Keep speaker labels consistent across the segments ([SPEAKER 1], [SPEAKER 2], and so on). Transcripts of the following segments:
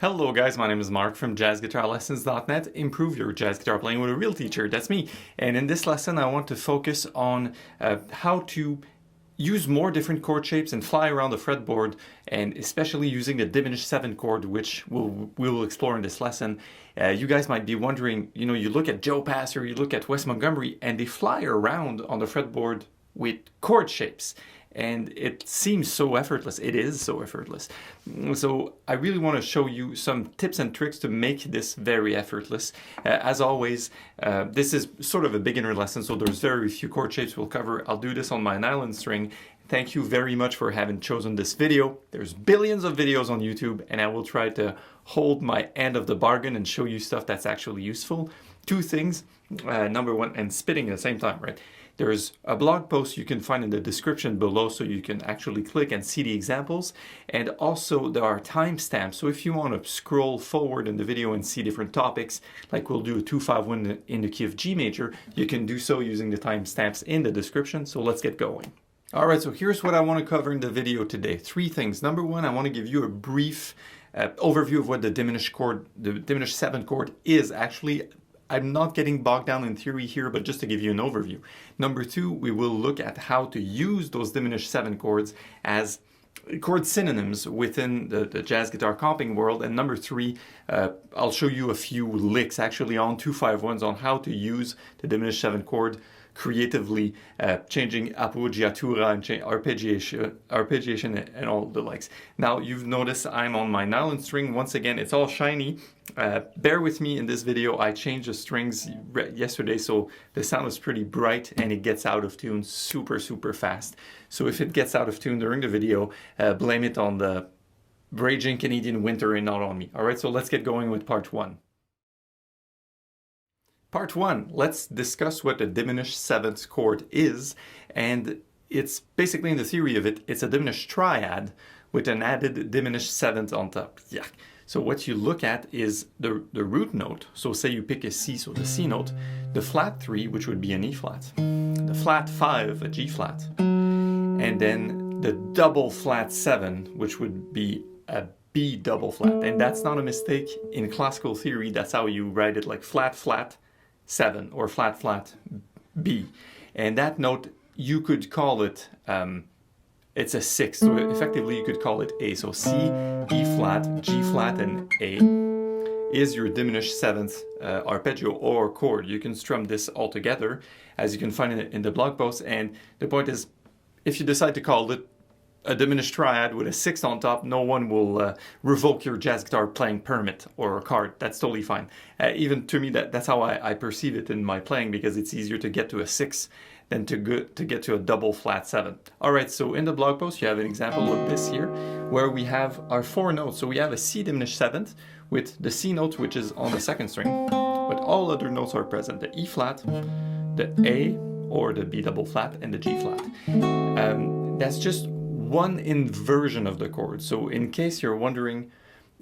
[SPEAKER 1] Hello guys, my name is Marc from jazzguitarlessons.net. Improve your jazz guitar playing with a real teacher, that's me. And in this lesson I want to focus on how to use more different chord shapes and fly around the fretboard, and especially using the diminished 7th chord, which we will explore in this lesson. You guys might be wondering, you look at Joe Pass or you look at Wes Montgomery and they fly around on the fretboard with chord shapes. And it seems so effortless. It is so effortless. So I really want to show you some tips and tricks to make this very effortless. As always, this is sort of a beginner lesson, so there's very few chord shapes we'll cover. I'll do this on my nylon string. Thank you very much for having chosen this video. There's billions of videos on YouTube, and I will try to hold my end of the bargain and show you stuff that's actually useful. Two things. Number one, and spitting at the same time, right? There's a blog post you can find in the description below, so you can actually click and see the examples. And also there are timestamps, so if you want to scroll forward in the video and see different topics, like we'll do a 2-5-1 in the key of G major, you can do so using the timestamps in the description. So let's get going. All right, so here's what I want to cover in the video today. Three things. Number one, I want to give you a brief overview of what the diminished chord, the diminished 7th chord is actually. I'm not getting bogged down in theory here, but just to give you an overview. Number two, we will look at how to use those diminished 7 chords as chord synonyms within the jazz guitar comping world. And number three, I'll show you a few licks actually on 2-5-1s on how to use the diminished 7th chord creatively, changing appoggiatura and arpeggiation and all the likes. Now you've noticed I'm on my nylon string. Once again, it's all shiny. Bear with me in this video. I changed the strings yesterday, so the sound is pretty bright and it gets out of tune super fast. So if it gets out of tune during the video, blame it on the raging Canadian winter and not on me. All right, so let's get going with part one. Part one, let's discuss what a diminished 7th chord is, and it's basically, in the theory of it, it's a diminished triad with an added diminished 7th on top. Yeah. So what you look at is the root note. So say you pick a C, so the C note, the flat 3, which would be an E flat, the flat 5, a G flat, and then the double flat 7, which would be a B double flat. And that's not a mistake. In classical theory, that's how you write it, like flat 7 or flat B. And that note, you could call it, it's a 6, so effectively you could call it A. So C, E flat, G flat, and A is your diminished 7th arpeggio or chord. You can strum this all together, as you can find in the blog post. And the point is, if you decide to call it a diminished triad with a 6 on top, no one will revoke your jazz guitar playing permit or a card. That's totally fine. Even to me, that's how I perceive it in my playing, because it's easier to get to a 6 than to get to a double flat 7. All right, so in the blog post, you have an example of this here, where we have our 4 notes. So we have a C diminished 7th with the C note, which is on the 2nd string, but all other notes are present: the E flat, the A or the B double flat, and the G flat. That's just one inversion of the chord. So in case you're wondering,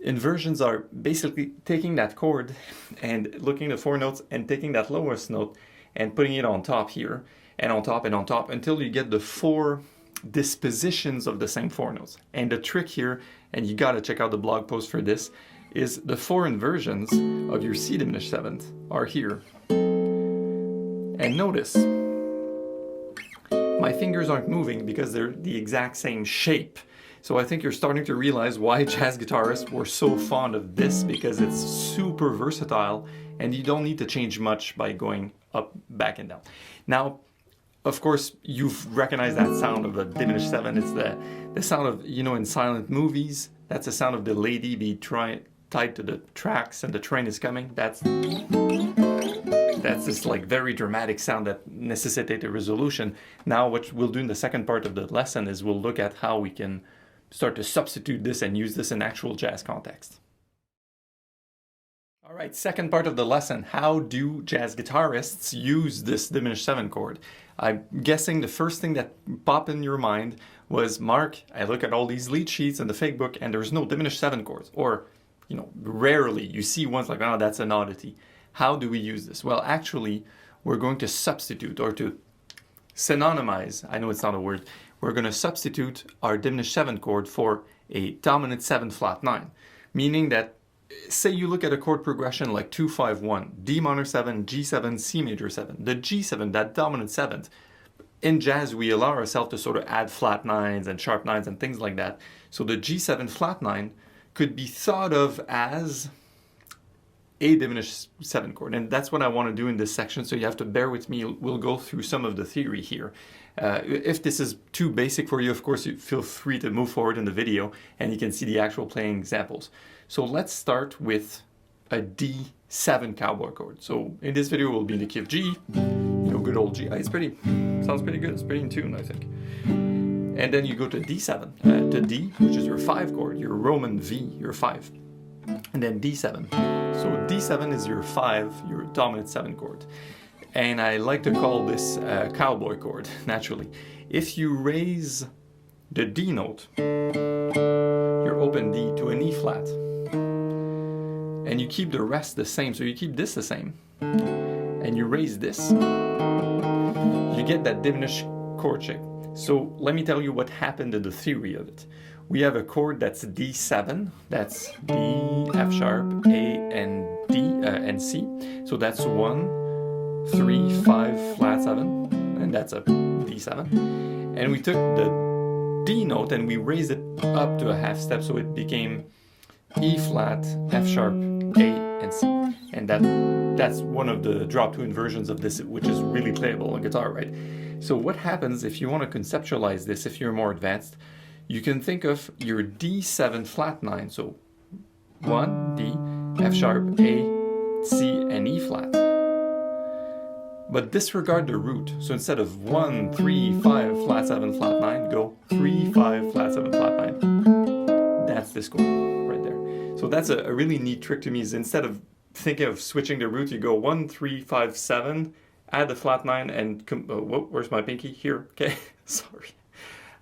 [SPEAKER 1] inversions are basically taking that chord and looking at 4 notes and taking that lowest note and putting it on top here, and on top and on top, until you get the 4 dispositions of the same 4 notes. And the trick here, and you gotta check out the blog post for this, is the 4 inversions of your C diminished 7th are here. And notice, my fingers aren't moving because they're the exact same shape. So I think you're starting to realize why jazz guitarists were so fond of this, because it's super versatile and you don't need to change much by going up, back, and down. Now, of course, you've recognized that sound of a diminished 7. It's the sound of, in silent movies, that's the sound of the lady be tied to the tracks and the train is coming. That's this like very dramatic sound that necessitates a resolution. Now what we'll do in the second part of the lesson is we'll look at how we can start to substitute this and use this in actual jazz context. All right, second part of the lesson, how do jazz guitarists use this diminished 7th chord? I'm guessing the first thing that popped in your mind was, Marc, I look at all these lead sheets in the fake book and there's no diminished 7 chords. Or, rarely you see ones like, oh, that's an oddity. How do we use this? Well, actually, we're going to substitute, or to synonymize, I know it's not a word, we're going to substitute our diminished 7th chord for a dominant 7 flat 9, meaning that say you look at a chord progression like 2-5-1, D minor 7, G7, C major 7. The G7, that dominant seventh, in jazz we allow ourselves to sort of add flat nines and sharp nines and things like that. So the G7 flat 9 could be thought of as a diminished 7 chord, and that's what I want to do in this section, so you have to bear with me. We'll go through some of the theory here. If this is too basic for you, of course, you feel free to move forward in the video and you can see the actual playing examples. So let's start with a D7 cowboy chord. So in this video we'll be in the key of G, good old G. It's pretty, sounds pretty good, it's pretty in tune, I think. And then you go to D7, to D, which is your 5 chord, your Roman V, your 5. And then D7. So D7 is your 5, your dominant 7 chord. And I like to call this cowboy chord, naturally. If you raise the D note, your open D, to an E flat, and you keep the rest the same, so you keep this the same, and you raise this, you get that diminished chord shape. So let me tell you what happened in the theory of it. We have a chord that's D7, that's D, F sharp, A, and D, and C. So that's 1, 3, 5, flat 7, and that's a D7. And we took the D note and we raised it up to a half step, so it became E flat, F sharp, A, and C. And that's one of the drop 2 inversions of this, which is really playable on guitar, right? So what happens if you want to conceptualize this, if you're more advanced, you can think of your D7 flat 9, so 1, D, F sharp, A, C, and E flat. But disregard the root. So instead of 1, 3, 5, flat 7, flat 9, go 3, 5, flat 7, flat 9. That's this chord right there. So that's a really neat trick to me, is instead of thinking of switching the root, you go 1, 3, 5, 7, add the flat 9, and whoa, where's my pinky? Here, okay, sorry.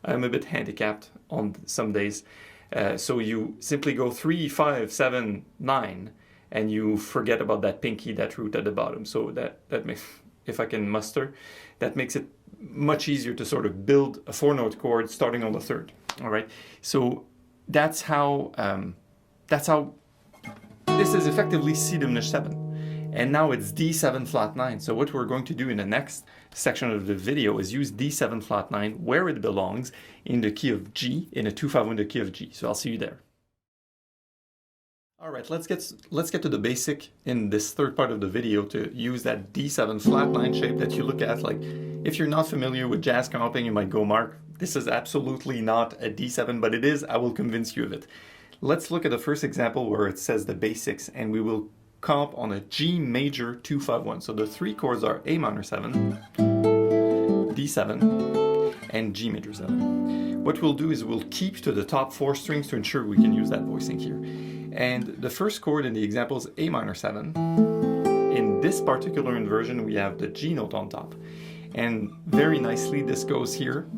[SPEAKER 1] I'm a bit handicapped on some days. So you simply go 3, 5, 7, 9, and you forget about that pinky, that root at the bottom. So that makes, if I can muster, that makes it much easier to sort of build a 4-note chord starting on the 3rd. All right. So that's how this is effectively C diminished 7. And now it's D7 flat 9. So what we're going to do in the next section of the video is use D7 flat 9 where it belongs, in the key of G, in a 2-5-1, the key of G. So I'll see you there. All right, let's get to the basic in this third part of the video, to use that D7 flat 9 shape that you look at. Like, if you're not familiar with jazz comping, you might go, Marc, this is absolutely not a D7, but it is. I will convince you of it. Let's look at the first example where it says the basics, and we will comp on a G major 2-5-1. So the 3 chords are A minor 7, D7, and G major 7. What we'll do is we'll keep to the top 4 strings to ensure we can use that voicing here. And the first chord in the example is A minor 7. In this particular inversion, we have the G note on top. And very nicely, this goes here.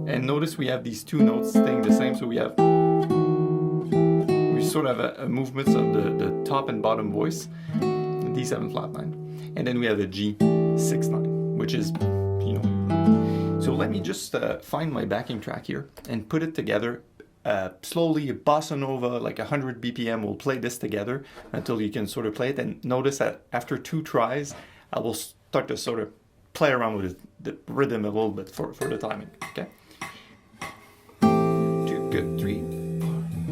[SPEAKER 1] And notice we have these 2 notes staying the same, so we sort of a movement of the top and bottom voice, D7 flat 9. And then we have a G6 9, which is, So let me just find my backing track here and put it together slowly, bossa nova, like 100 BPM. We'll play this together until you can sort of play it. And notice that after 2 tries, I will start to sort of play around with the rhythm a little bit for the timing, okay? 2, good, 3,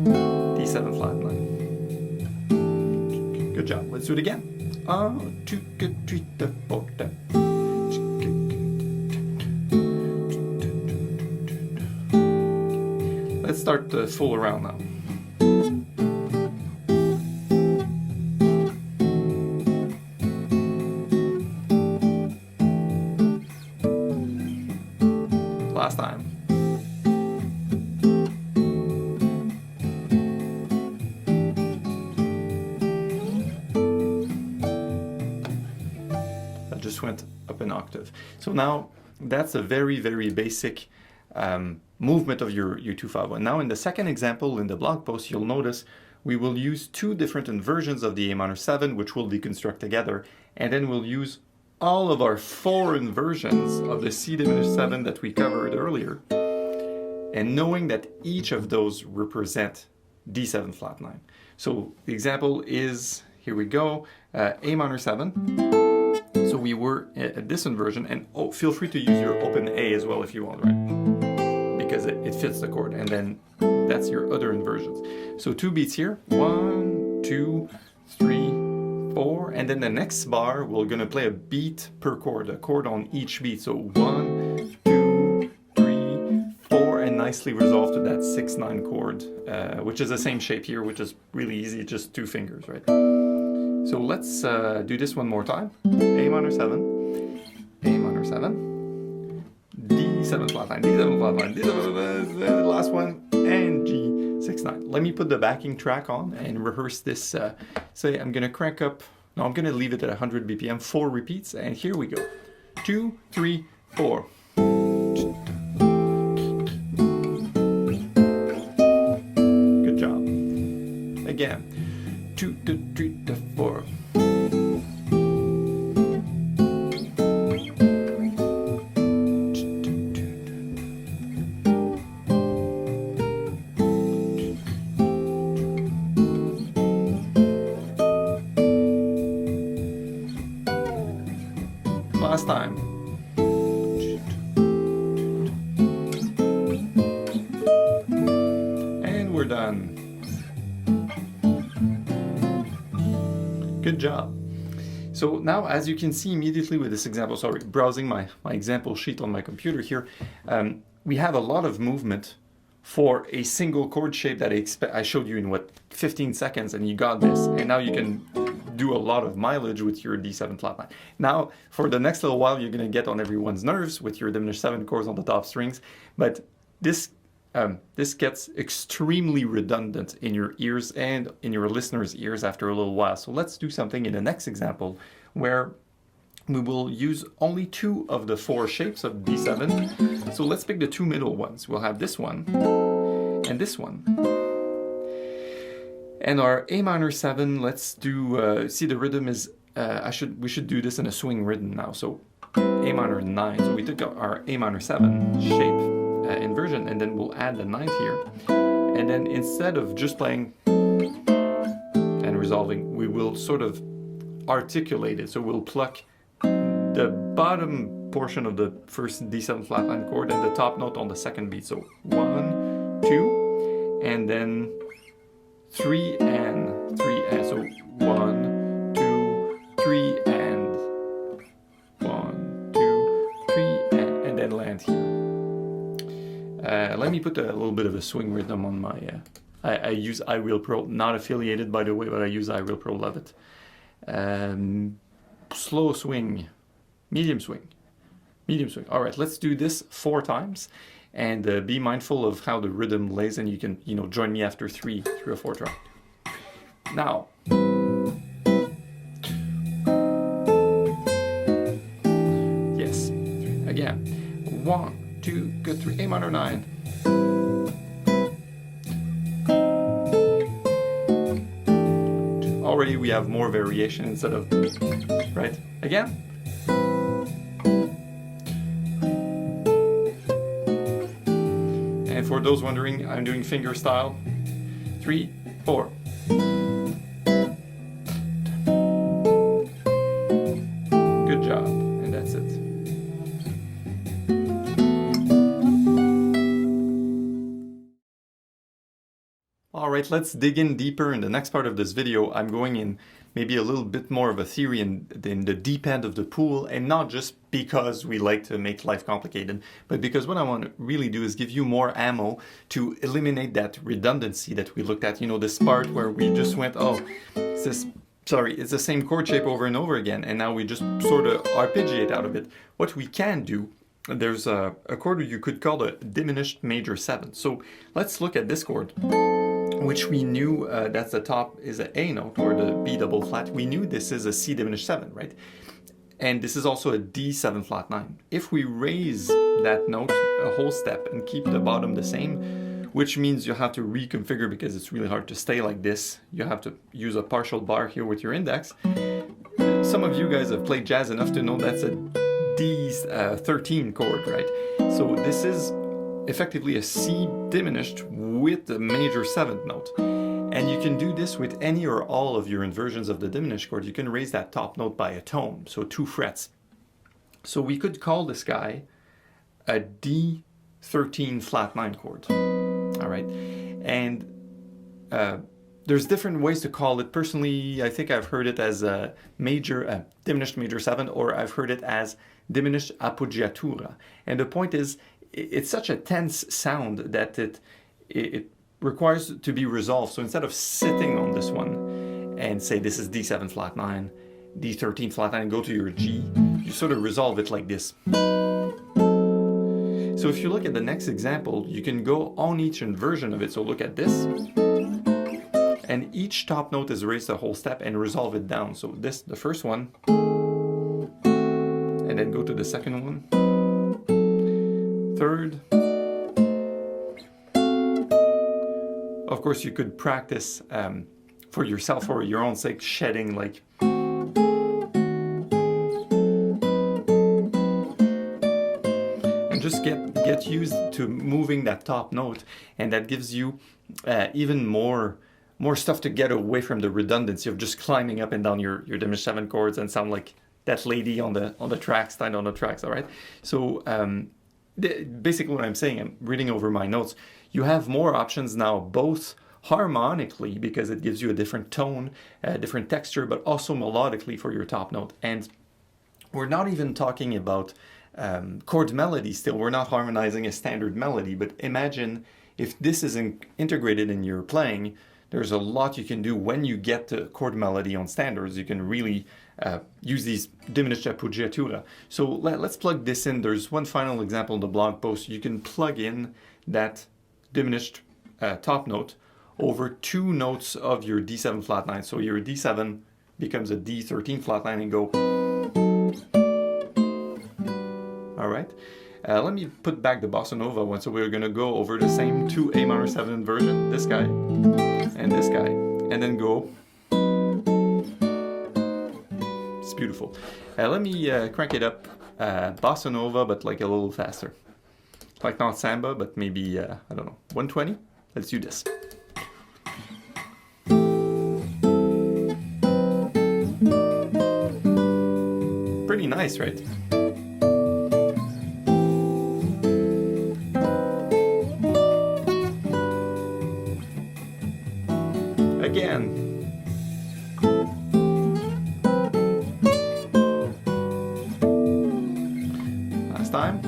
[SPEAKER 1] 4. D7 flat 9. Good job. Let's do it again. 2, good, 3, 4. Let's start the full around now. Last time. Went up an octave. So now that's a very, very basic movement of your 2-5-1. Now in the second example in the blog post, you'll notice we will use 2 different inversions of the A minor 7, which we'll deconstruct together, and then we'll use all of our 4 inversions of the C diminished 7 that we covered earlier. And knowing that each of those represent D7 flat 9. So the example is, here we go, A minor 7. So we were at this inversion, and feel free to use your open A as well if you want, right? Because it fits the chord, and then that's your other inversions. So 2 beats here, 1, 2, 3, 4, and then the next bar we're gonna play a beat per chord, a chord on each beat. So 1, 2, 3, 4, and nicely resolve to that 6-9 chord, which is the same shape here, which is really easy, just 2 fingers, right? So let's do this one more time. A minor 7, A minor 7, D7 flat 9, D7 flat 9, D7, the last one, and G6 9. Let me put the backing track on and rehearse this. Say I'm gonna crank up. No, I'm gonna leave it at 100 BPM. 4 repeats, and here we go. 2, 3, 4. Good job. Again. 2, 3, 4. Last time. And we're done. Good job. So now, as you can see immediately with this example, sorry, browsing my example sheet on my computer here, we have a lot of movement for a single chord shape that I showed you in, what, 15 seconds, and you got this, and now you can do a lot of mileage with your D7 flat 9. Now, for the next little while, you're going to get on everyone's nerves with your diminished 7 chords on the top strings, but this gets extremely redundant in your ears and in your listeners' ears after a little while. So let's do something in the next example where we will use only 2 of the 4 shapes of D7. So let's pick the 2 middle ones. We'll have this one and this one. And our A minor 7, let's do, see the rhythm is, we should do this in a swing rhythm now. So A minor 9, so we took our A minor 7 shape inversion, and then we'll add the 9th here. And then instead of just playing and resolving, we will sort of articulate it. So we'll pluck the bottom portion of the first D7 flat 9 chord and the top note on the second beat. So 1, 2, and then 3 and 3 and so 1, 2, 3 and 1, 2, 3 and then land here. Let me put a little bit of a swing rhythm on my. I use iReal Pro, not affiliated by the way, but I use iReal Pro, love it. Slow swing, medium swing, medium swing. All right, let's do this 4 times. And be mindful of how the rhythm lays, and you can, join me after 3 or 4 tries. Now, yes, again, 1, 2, good 3, A minor 9. Already we have more variation instead of, right? Again. And for those wondering, I'm doing finger style. 3, 4. Good job, and that's it. Alright, let's dig in deeper in the next part of this video. I'm going in maybe a little bit more of a theory in the deep end of the pool, and not just because we like to make life complicated, but because what I want to really do is give you more ammo to eliminate that redundancy that we looked at. This part where we just went, oh, it's the same chord shape over and over again, and now we just sort of arpeggiate out of it. What we can do, there's a chord you could call a diminished major 7. So let's look at this chord, which we knew that's the top is an A note, or the B double flat. We knew this is a C diminished 7, right? And this is also a D7 flat 9. If we raise that note a whole step and keep the bottom the same, which means you have to reconfigure because it's really hard to stay like this. You have to use a partial bar here with your index. Some of you guys have played jazz enough to know that's a D13 chord, right? So this is effectively a C diminished with the major 7th note. you can do this with any or all of your inversions of the diminished chord. You can raise that top note by a tone, so 2 frets. So we could call this guy a D13 flat 9 chord. All right, and there's different ways to call it. Personally, I think I've heard it as a major, diminished major 7, or I've heard it as diminished appoggiatura. And the point is, it's such a tense sound that it requires to be resolved. So instead of sitting on this one and say this is D7 flat 9, D13 flat 9, and go to your G, you sort of resolve it like this. So if you look at the next example, you can go on each inversion of it. So look at this. And each top note is raised a whole step and resolve it down. So this, the first one, and then go to the second one, third. Of course, you could practice for yourself or your own sake, shedding like. And just get used to moving that top note, and that gives you even more stuff to get away from the redundancy of just climbing up and down your diminished 7 chords and sound like that lady on the tracks, stand on the tracks, all right? So basically what I'm saying, I'm reading over my notes, you have more options now, both harmonically, because it gives you a different tone, a different texture, but also melodically for your top note. And we're not even talking about chord melody still. We're not harmonizing a standard melody, but imagine if this is integrated in your playing. There's a lot you can do when you get the chord melody on standards. You can really use these diminished appoggiatura. So let's plug this in. There's one final example in the blog post. You can plug in that diminished top note over 2 notes of your D7 flat 9. So your D7 becomes a D13 flat 9 and go. All right. Let me put back the bossa nova one. So we're going to go over the same 2 A minor 7 inversion, this guy and this guy, and then go. It's beautiful. Let me crank it up, bossa nova, but like a little faster. Like not samba, but maybe, I don't know, 120? Let's do this. Pretty nice, right? Again. Last time.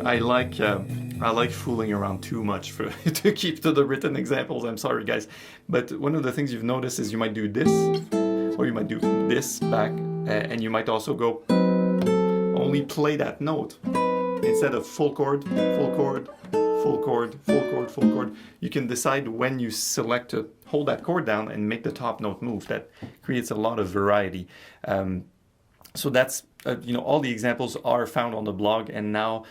[SPEAKER 1] I like fooling around too much to keep to the written examples. I'm sorry, guys. But one of the things you've noticed is you might do this, or you might do this back, and you might also go only play that note. Instead of full chord, full chord, full chord, full chord, full chord, you can decide when you select to hold that chord down and make the top note move. That creates a lot of variety. So that's, all the examples are found on the blog. And now,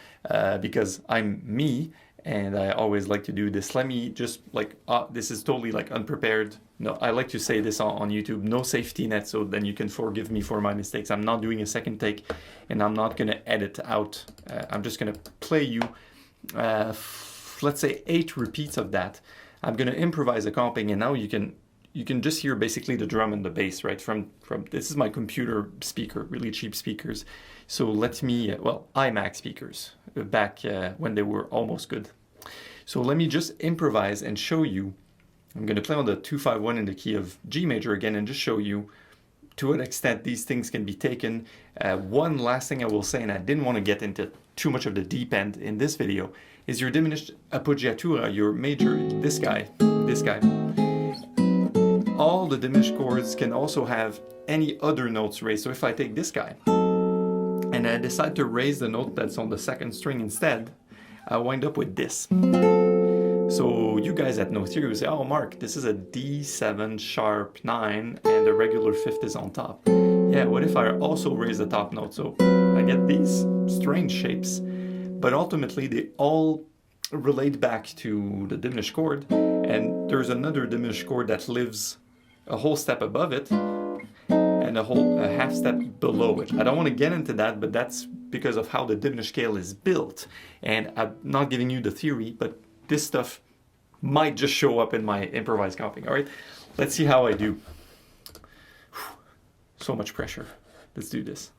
[SPEAKER 1] because I'm me, and I always like to do this, let me just this is totally like unprepared. No, I like to say this on YouTube, no safety net, so then you can forgive me for my mistakes. I'm not doing a second take, and I'm not going to edit out. I'm just going to play you, let's say 8 repeats of that. I'm going to improvise a comping, and now you can just hear basically the drum and the bass, right? From this is my computer speaker, really cheap speakers. So let me, iMac speakers, back when they were almost good. So let me just improvise and show you. I'm going to play on the 2-5-1 in the key of G major again and just show you to what extent these things can be taken. One last thing I will say, and I didn't want to get into too much of the deep end in this video, is your diminished appoggiatura, your major, this guy. All the diminished chords can also have any other notes raised. So if I take this guy and I decide to raise the note that's on the 2nd string instead, I wind up with this. So you guys at no theory will say, oh, Marc, this is a D7 sharp 9 and the regular 5th is on top. Yeah, what if I also raise the top note? So I get these strange shapes, but ultimately they all relate back to the diminished chord, and there's another diminished chord that lives a whole step above it and a half step below it. I don't want to get into that, but that's because of how the diminished scale is built. And I'm not giving you the theory, but this stuff might just show up in my improvised comping. All right, let's see how I do. So much pressure. Let's do this.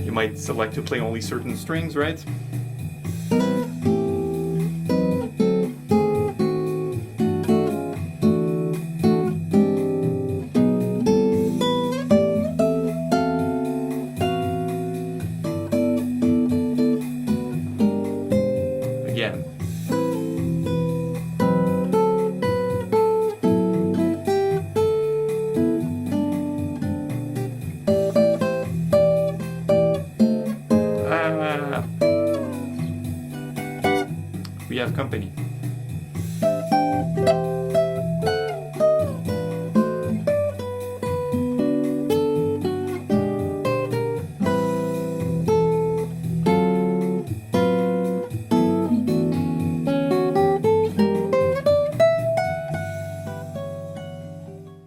[SPEAKER 1] You might select to play only certain strings, right? Again. We have company.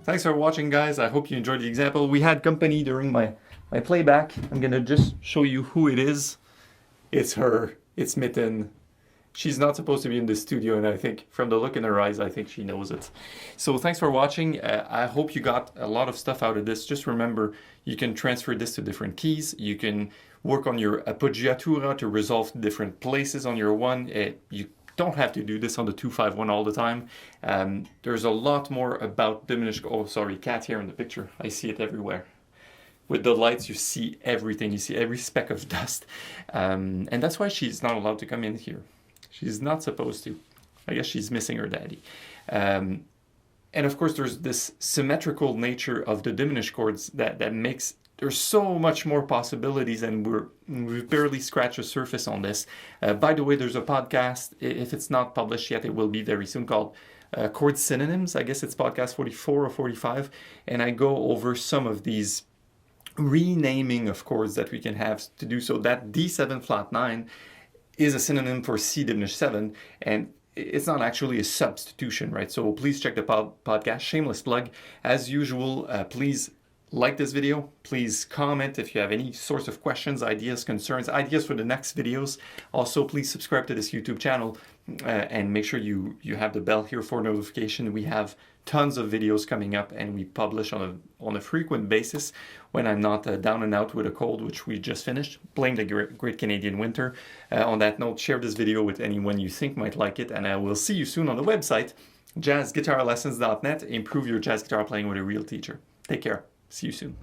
[SPEAKER 1] Thanks for watching, guys. I hope you enjoyed the example. We had company during my playback. I'm gonna just show you who it is. It's her. It's Mitten. She's not supposed to be in the studio, and I think from the look in her eyes, I think she knows it. So thanks for watching. I hope you got a lot of stuff out of this. Just remember, you can transfer this to different keys. You can work on your appoggiatura to resolve different places on your one. You don't have to do this on the 2-5-1 all the time. There's a lot more about diminished. Oh, sorry, cat here in the picture. I see it everywhere. With the lights, you see everything. You see every speck of dust. And that's why she's not allowed to come in here. She's not supposed to. I guess she's missing her daddy. And of course, there's this symmetrical nature of the diminished chords that makes, there's so much more possibilities, and we've barely scratched the surface on this. By the way, there's a podcast, if it's not published yet, it will be very soon, called Chord Synonyms. I guess it's podcast 44 or 45. And I go over some of these renaming of chords that we can have to do so. That D7 flat 9 is a synonym for C diminished 7, and it's not actually a substitution, right? So please check the podcast. Shameless plug. As usual, please like this video. Please comment if you have any sorts of questions, ideas, concerns, ideas for the next videos. Also, please subscribe to this YouTube channel and make sure you have the bell here for notification. We have tons of videos coming up, and we publish on a frequent basis when I'm not down and out with a cold, which we just finished. Blame the great Canadian winter. On that note, share this video with anyone you think might like it, and I will see you soon on the website, jazzguitarlessons.net. Improve your jazz guitar playing with a real teacher. Take care. See you soon.